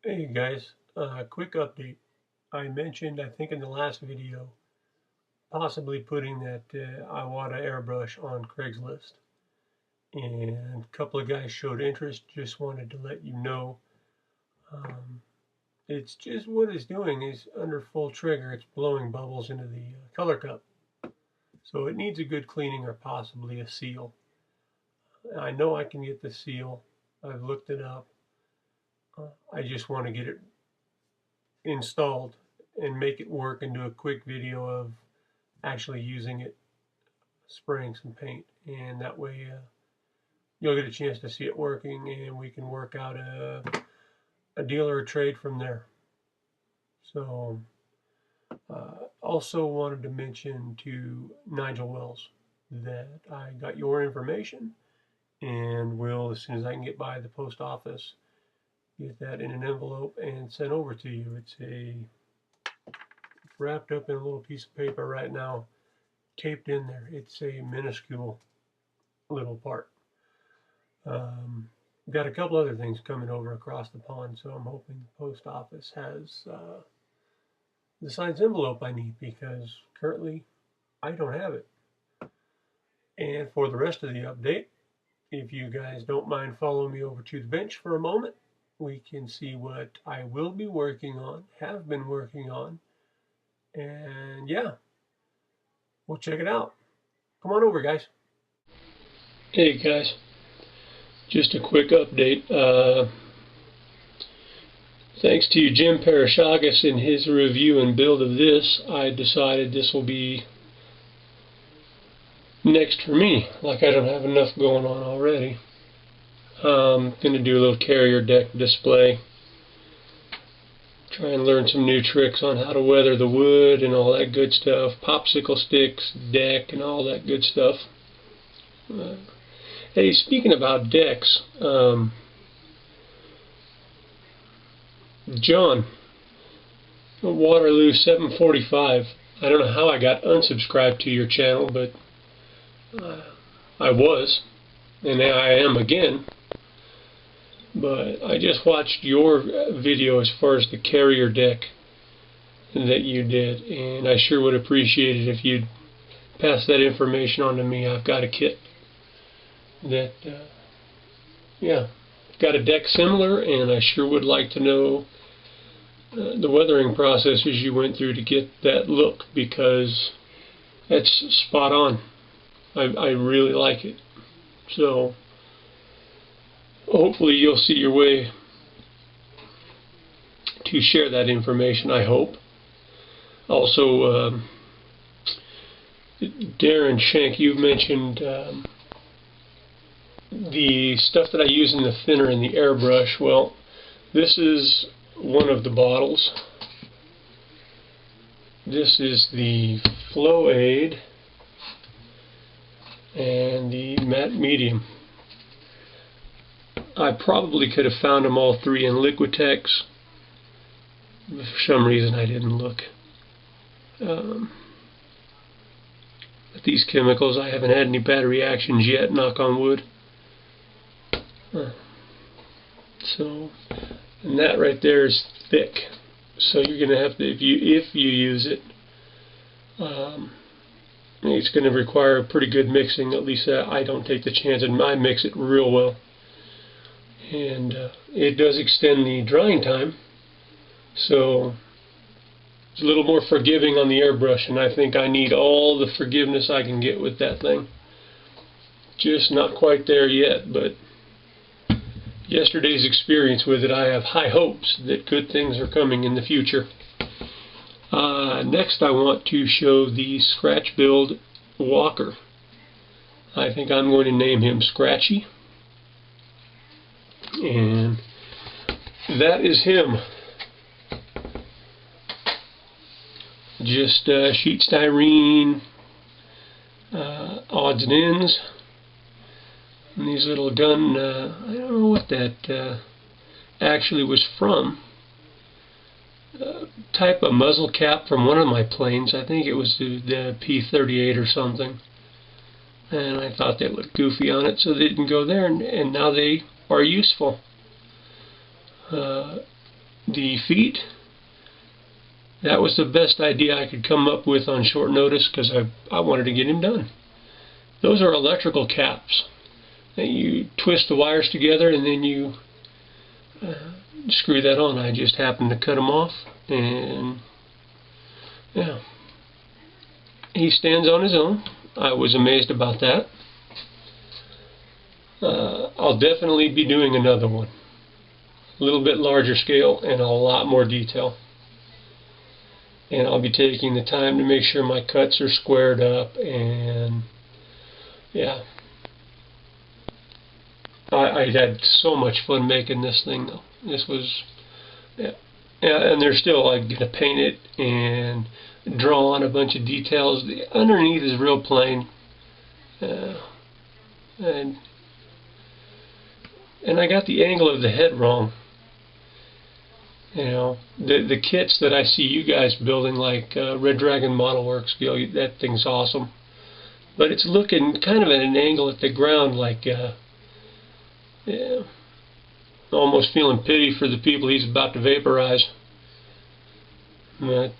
Hey guys, quick update. I mentioned, I think in the last video, possibly putting that Iwata airbrush on Craigslist. And a couple of guys showed interest, just wanted to let you know. Um, it's just what it's doing is under full trigger, it's blowing bubbles into the color cup. So it needs a good cleaning or possibly a seal. I know I can get the seal. I've looked it up. I just want to get it installed and make it work and do a quick video of actually using it, spraying some paint, and that way you'll get a chance to see it working, and we can work out a deal or a trade from there. So, also wanted to mention to Nigel Wells that I got your information, and will, as soon as I can get by the post office, get that in an envelope and sent over to you. It's wrapped up in a little piece of paper right now, taped in there. It's a minuscule little part. Got a couple other things coming over across the pond, so I'm hoping the post office has the size envelope I need, because currently I don't have it. And for the rest of the update, if you guys don't mind following me over to the bench for a moment, we can see what I will be working on, have been working on, and yeah, we'll check it out. Come on over, guys. Hey guys, just a quick update. Thanks to Jim Parashagas in his review and build of this, I decided this will be next for me. Like I don't have enough going on already. I'm going to do a little carrier deck display. Try and learn some new tricks on how to weather the wood and all that good stuff. Popsicle sticks, deck, and all that good stuff. Hey, speaking about decks, John, Waterloo 745. I don't know how I got unsubscribed to your channel, but I was, and now I am again. But I just watched your video as far as the carrier deck that you did, and I sure would appreciate it if you'd pass that information on to me. I've got a kit that, yeah, got a deck similar, and I sure would like to know the weathering processes you went through to get that look, because that's spot on. I really like it. So hopefully you'll see your way to share that information, I hope. Also, Darren Shank, you've mentioned the stuff that I use in the thinner and the airbrush. Well, this is one of the bottles. This is the Flow Aid and the Matte Medium. I probably could have found them all three in Liquitex. For some reason I didn't look. But these chemicals, I haven't had any bad reactions yet, knock on wood. So, and that right there is thick. So you're going to have to, if you use it, it's going to require a pretty good mixing. At least I don't take the chance, and I mix it real well. And it does extend the drying time, so it's a little more forgiving on the airbrush, and I think I need all the forgiveness I can get with that thing. Just not quite there yet, but yesterday's experience with it, I have high hopes that good things are coming in the future. Next I want to show the scratch build walker. I think I'm going to name him Scratchy. And that is him. Just sheet styrene, odds and ends, and these little gun, I don't know what that actually was from. Type of muzzle cap from one of my planes. I think it was the P-38 or something. And I thought they looked goofy on it, so they didn't go there, and now they are useful. the feet, that was the best idea I could come up with on short notice because I wanted to get him done. Those are electrical caps. And you twist the wires together and then you screw that on. I just happened to cut them off, and yeah, he stands on his own. I was amazed about that. I'll definitely be doing another one. A little bit larger scale and a lot more detail. And I'll be taking the time to make sure my cuts are squared up, and yeah. I had so much fun making this thing though. This was, yeah, and they're still like gonna paint it and draw on a bunch of details. The underneath is real plain, and I got the angle of the head wrong. You know, the kits that I see you guys building, like Red Dragon Model Works, that thing's awesome, but it's looking kind of at an angle at the ground, like. Yeah, almost feeling pity for the people he's about to vaporize. But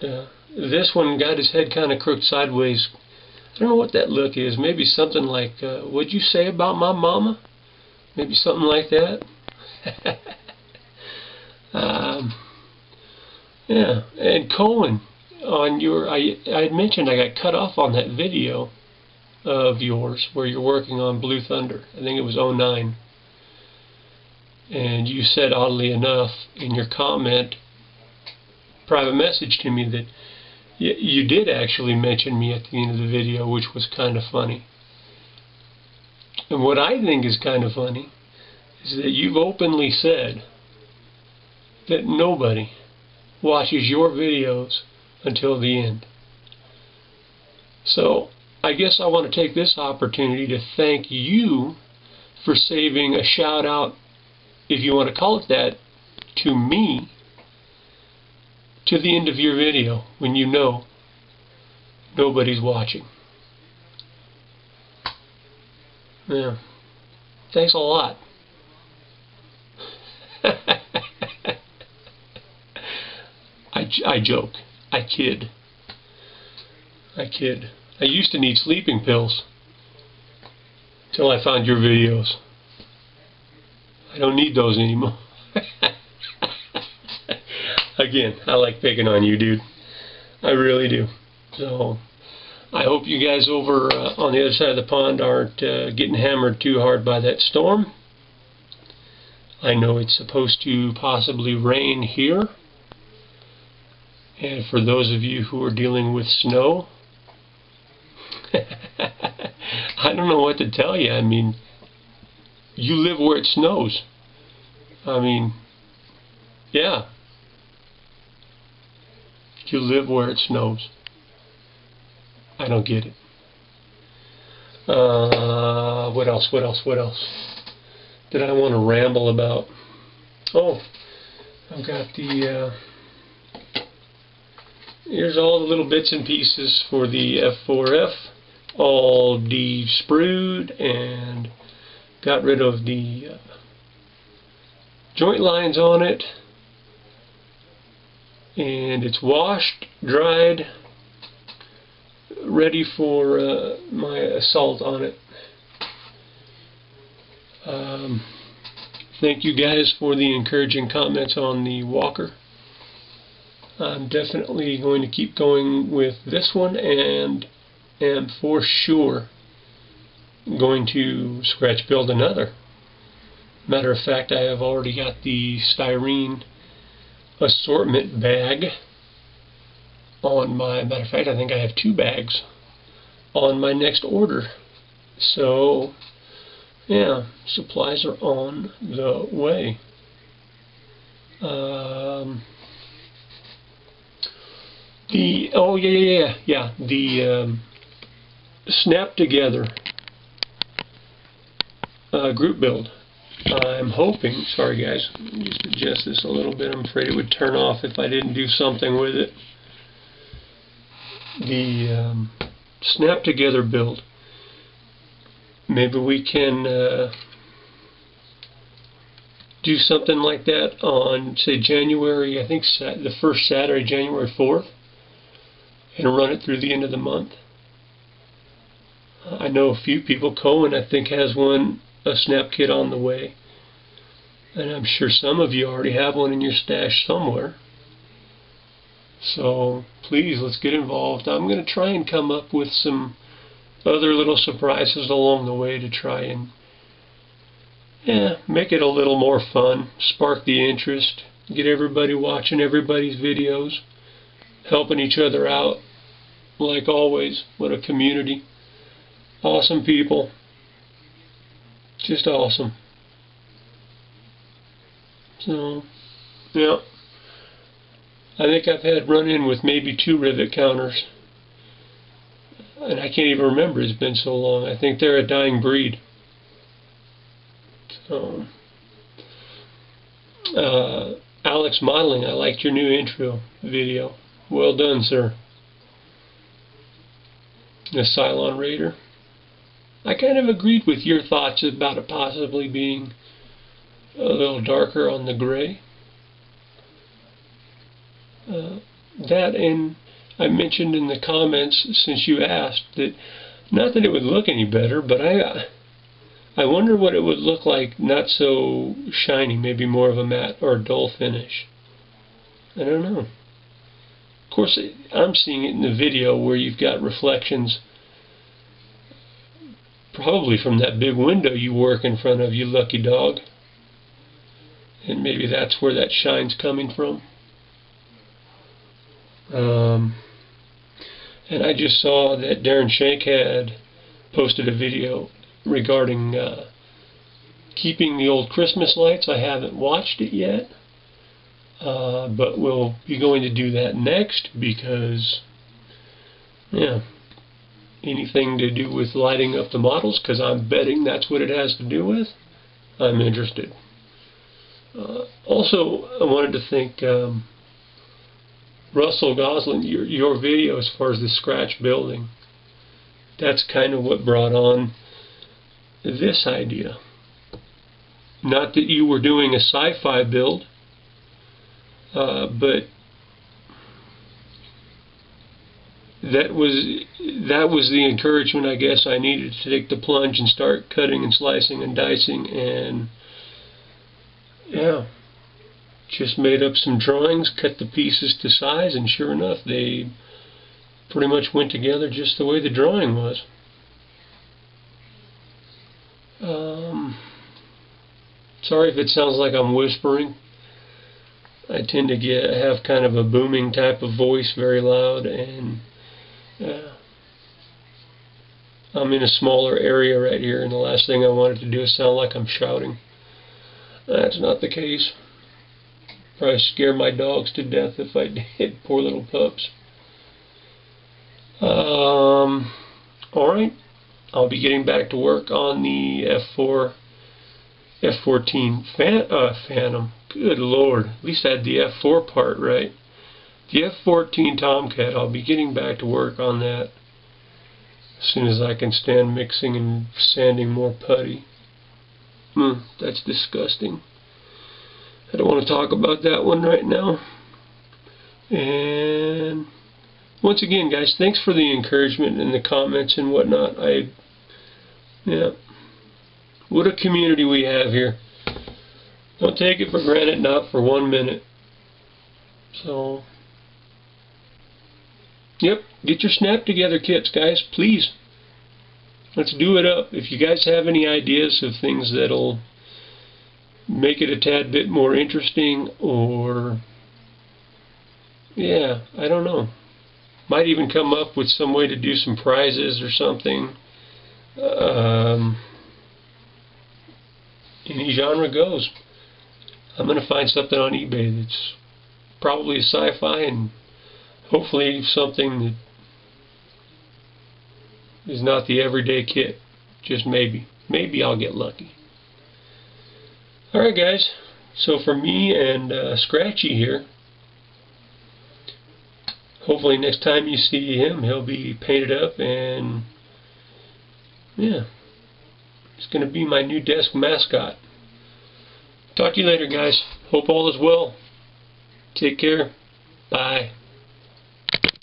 this one got his head kind of crooked sideways. I don't know what that look is. Maybe something like, what'd you say about my mama? Maybe something like that. Yeah, and Cohen, on your, I had mentioned I got cut off on that video of yours where you're working on Blue Thunder. I think it was 09. And you said, oddly enough, in your comment, private message to me, that you did actually mention me at the end of the video, which was kind of funny. And what I think is kind of funny is that you've openly said that nobody watches your videos until the end. So I guess I want to take this opportunity to thank you for saving a shout out, if you want to call it that, to me, to the end of your video, when you know nobody's watching. Yeah. Thanks a lot. I joke. I kid. I used to need sleeping pills till I found your videos. I don't need those anymore. Again, I like picking on you, dude. I really do. So, I hope you guys over on the other side of the pond aren't getting hammered too hard by that storm. I know it's supposed to possibly rain here. And for those of you who are dealing with snow, I don't know what to tell you. I mean, you live where it snows. I mean, yeah. You live where it snows. I don't get it. What else did I want to ramble about? Oh, I've got the, here's all the little bits and pieces for the F4F, all de-sprued and got rid of the joint lines on it, and it's washed, dried, ready for my assault on it. Thank you guys for the encouraging comments on the walker. I'm definitely going to keep going with this one, and am for sure going to scratch build another. Matter of fact, I have already got the styrene assortment bag on my, matter of fact, I think I have 2 bags on my next order. So, yeah, supplies are on the way. The snap together group build. I'm hoping, sorry guys, let me just adjust this a little bit. I'm afraid it would turn off if I didn't do something with it. The snap together build. Maybe we can do something like that on, say, January, I think the first Saturday, January 4th, and run it through the end of the month. I know a few people. Cohen, I think, has one, a snap kit on the way. And I'm sure some of you already have one in your stash somewhere. So please, let's get involved. I'm going to try and come up with some other little surprises along the way to try and make it a little more fun, spark the interest, get everybody watching everybody's videos, helping each other out. Like always, what a community. Awesome people. Just awesome. So, yeah. I think I've had run-in with maybe 2 rivet counters. And I can't even remember, it's been so long. I think they're a dying breed. So, Alex Modeling, I liked your new intro video. Well done, sir. The Cylon Raider. I kind of agreed with your thoughts about it possibly being a little darker on the gray. That, and I mentioned in the comments, since you asked, that not that it would look any better, but I wonder what it would look like not so shiny, maybe more of a matte or dull finish. I don't know. Of course, I'm seeing it in the video where you've got reflections probably from that big window you work in front of, you lucky dog. And maybe that's where that shine's coming from. And I just saw that Darren Shank had posted a video regarding keeping the old Christmas lights. I haven't watched it yet, but we'll be going to do that next because, yeah, anything to do with lighting up the models, because I'm betting that's what it has to do with, I'm interested. Also, I wanted to thank Russell Goslin, your video as far as the scratch building. That's kind of what brought on this idea. Not that you were doing a sci-fi build, but that was the encouragement, I guess, I needed to take the plunge and start cutting and slicing and dicing, and yeah, just made up some drawings, cut the pieces to size, and sure enough, they pretty much went together just the way the drawing was. Sorry if it sounds like I'm whispering. I tend to have kind of a booming type of voice, very loud, and I'm in a smaller area right here, and the last thing I wanted to do is sound like I'm shouting. That's not the case. Probably scare my dogs to death if I did. Poor little pups. Alright, I'll be getting back to work on the F-14 Phantom. Good Lord, at least I had the F-4 part right. The F-14 Tomcat, I'll be getting back to work on that as soon as I can stand mixing and sanding more putty. That's disgusting. I don't want to talk about that one right now. And once again, guys, thanks for the encouragement and the comments and whatnot. Yeah, what a community we have here. Don't take it for granted, not for 1 minute. So, yep, get your snap together kits, guys, please. Let's do it up. If you guys have any ideas of things that'll make it a tad bit more interesting, or, yeah, I don't know. Might even come up with some way to do some prizes or something. Any genre goes. I'm going to find something on eBay that's probably a sci-fi, and hopefully something that is not the everyday kit. Just maybe. Maybe I'll get lucky. Alright, guys. So for me and Scratchy here, hopefully next time you see him, he'll be painted up, and yeah, it's going to be my new desk mascot. Talk to you later, guys. Hope all is well. Take care. Bye.